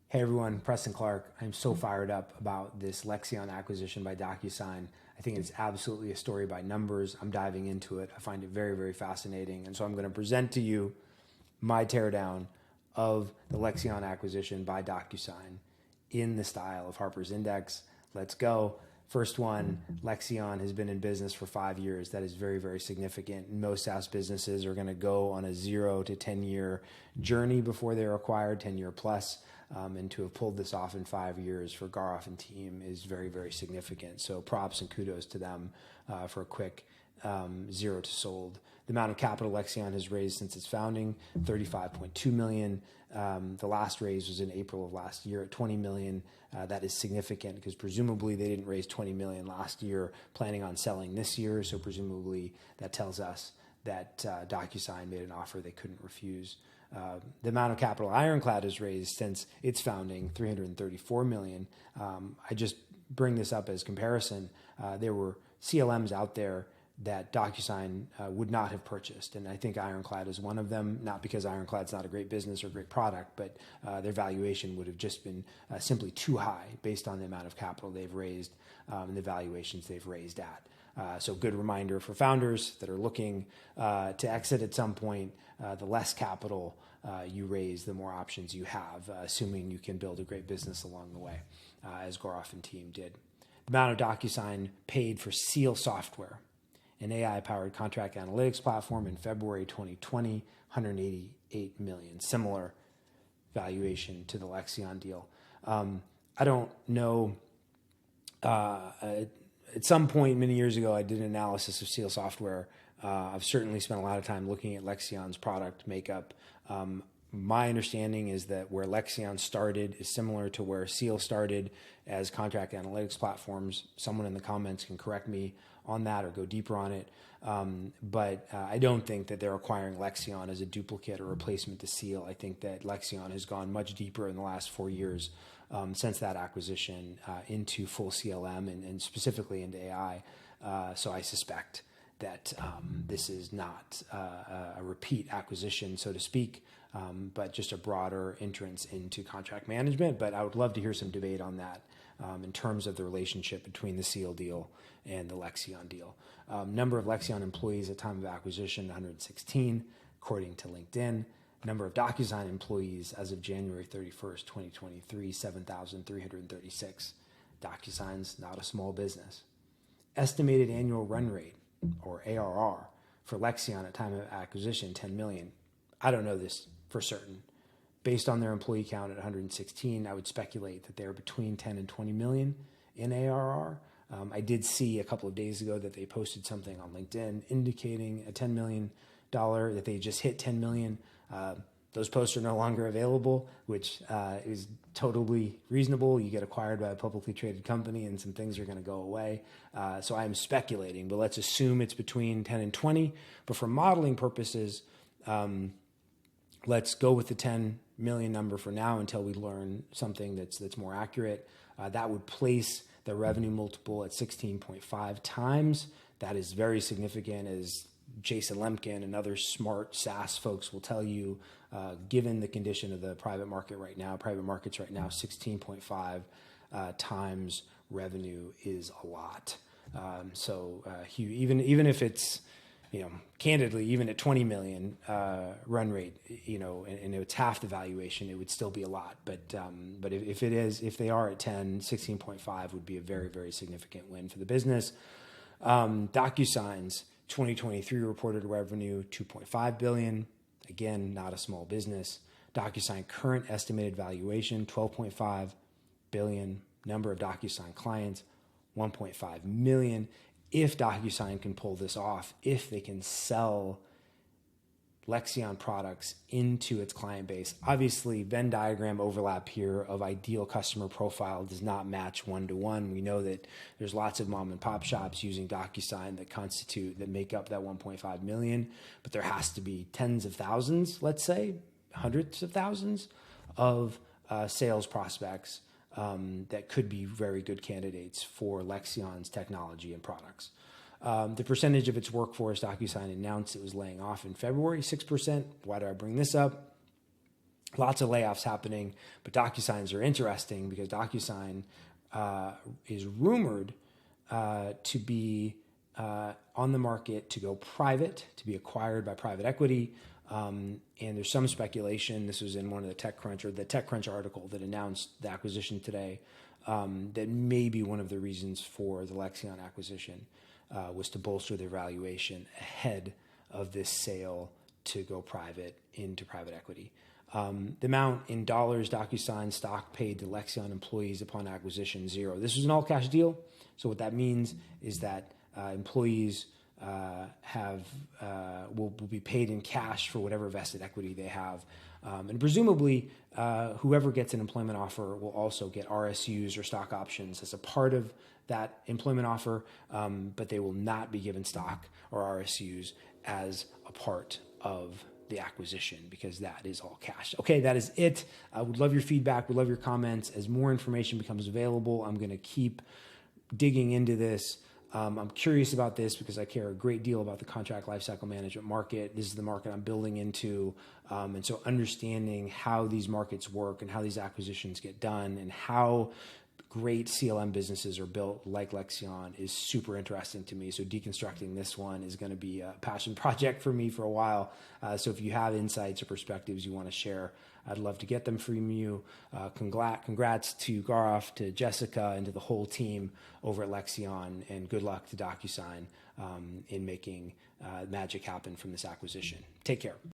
Hey everyone, Preston Clark. I'm so fired up about this Lexion acquisition by Docusign. I think it's absolutely a story by numbers. I'm diving into it. I find it very, very fascinating. And so I'm going to present to you my teardown of the Lexion acquisition by Docusign in the style of Harper's Index. Let's go. First one, Lexion has been in business for 5 years. That is very, very significant. Most SaaS businesses are going to go on a 0 to 10-year journey before they're acquired, 10-year plus. And to have pulled this off in 5 years for Gaurav and team is very, very significant. So props and kudos to them for a quick 0 to sold. The amount of capital Lexion has raised since its founding, $35.2 million. The last raise was in April of last year at $20 million. That is significant because presumably they didn't raise $20 million last year, planning on selling this year. So presumably that tells us that Docusign made an offer they couldn't refuse. The amount of capital Ironclad has raised since its founding, $334 million. I just bring this up as comparison. There were CLMs out there that Docusign would not have purchased, and I think Ironclad is one of them, not because Ironclad's not a great business or great product, but their valuation would have just been simply too high based on the amount of capital they've raised and the valuations they've raised at. So good reminder for founders that are looking to exit at some point, the less capital you raise, the more options you have, assuming you can build a great business along the way, as Gaurav and team did. The amount of Docusign paid for Seal Software, an AI-powered contract analytics platform in February 2020, $188 million. Similar valuation to the Lexion deal. I don't know... At some point many years ago, I did an analysis of Seal Software. I've certainly spent a lot of time looking at Lexion's product makeup. My understanding is that where Lexion started is similar to where Seal started as contract analytics platforms. Someone in the comments can correct me on that or go deeper on it. But I don't think that they're acquiring Lexion as a duplicate or replacement to Seal. I think that Lexion has gone much deeper in the last 4 years since that acquisition into full CLM and specifically into AI. So I suspect that this is not a repeat acquisition, so to speak, but just a broader entrance into contract management. But I would love to hear some debate on that in terms of the relationship between the Seal deal and the Lexion deal. Number of Lexion employees at time of acquisition, 116, according to LinkedIn. Number of Docusign employees as of January 31st, 2023, 7,336. Docusign's not a small business. Estimated annual run rate, or ARR, for Lexion at time of acquisition, 10 million. I don't know this for certain. Based on their employee count at 116, I would speculate that they're between 10 and 20 million in ARR. I did see a couple of days ago that they posted something on LinkedIn indicating a $10 million, that they just hit 10 million. Those posts are no longer available, which is totally reasonable. You get acquired by a publicly traded company and some things are going to go away. So I'm speculating, but let's assume it's between 10 and 20. But for modeling purposes, let's go with the 10 million number for now until we learn something that's more accurate. That would place the revenue multiple at 16.5 times. That is very significant, as Jason Lemkin and other smart SaaS folks will tell you, given the condition of the private markets right now, 16.5 times revenue is a lot. So even if it's, candidly, even at 20 million run rate, and it's half the valuation, it would still be a lot. But if they are at 10, 16.5 would be a very, very significant win for the business. Docusign's 2023 reported revenue, $2.5 billion. Again, not a small business. Docusign current estimated valuation, $12.5 billion. Number of Docusign clients, 1.5 million. If Docusign can pull this off, if they can sell Lexion products into its client base, obviously Venn diagram overlap here of ideal customer profile does not match one-to-one. We know that there's lots of mom and pop shops using Docusign that make up that 1.5 million, but there has to be tens of thousands, let's say, hundreds of thousands of sales prospects that could be very good candidates for Lexion's technology and products. The percentage of its workforce, Docusign announced it was laying off in February, 6%. Why do I bring this up? Lots of layoffs happening, but DocuSigns are interesting because DocuSign is rumored to be on the market to go private, to be acquired by private equity. And there's some speculation, this was in one of the TechCrunch article that announced the acquisition today, that maybe one of the reasons for the Lexion acquisition was to bolster their valuation ahead of this sale to go private into private equity. The amount in dollars DocuSign stock paid to Lexion employees upon acquisition, $0. This was an all-cash deal. So what that means is that employees will be paid in cash for whatever vested equity they have. And presumably, whoever gets an employment offer will also get RSUs or stock options as a part of that employment offer, but they will not be given stock or RSUs as a part of the acquisition because that is all cash. Okay, that is it. I would love your feedback. Would love your comments. As more information becomes available, I'm going to keep digging into this. I'm curious about this because I care a great deal about the contract lifecycle management market. This is the market I'm building into. And so understanding how these markets work and how these acquisitions get done and how great CLM businesses are built like Lexion is super interesting to me. So deconstructing this one is going to be a passion project for me for a while. So if you have insights or perspectives you want to share, I'd love to get them from you. Congrats to Gaurav, to Jessica, and to the whole team over at Lexion, and good luck to DocuSign in making magic happen from this acquisition. Take care.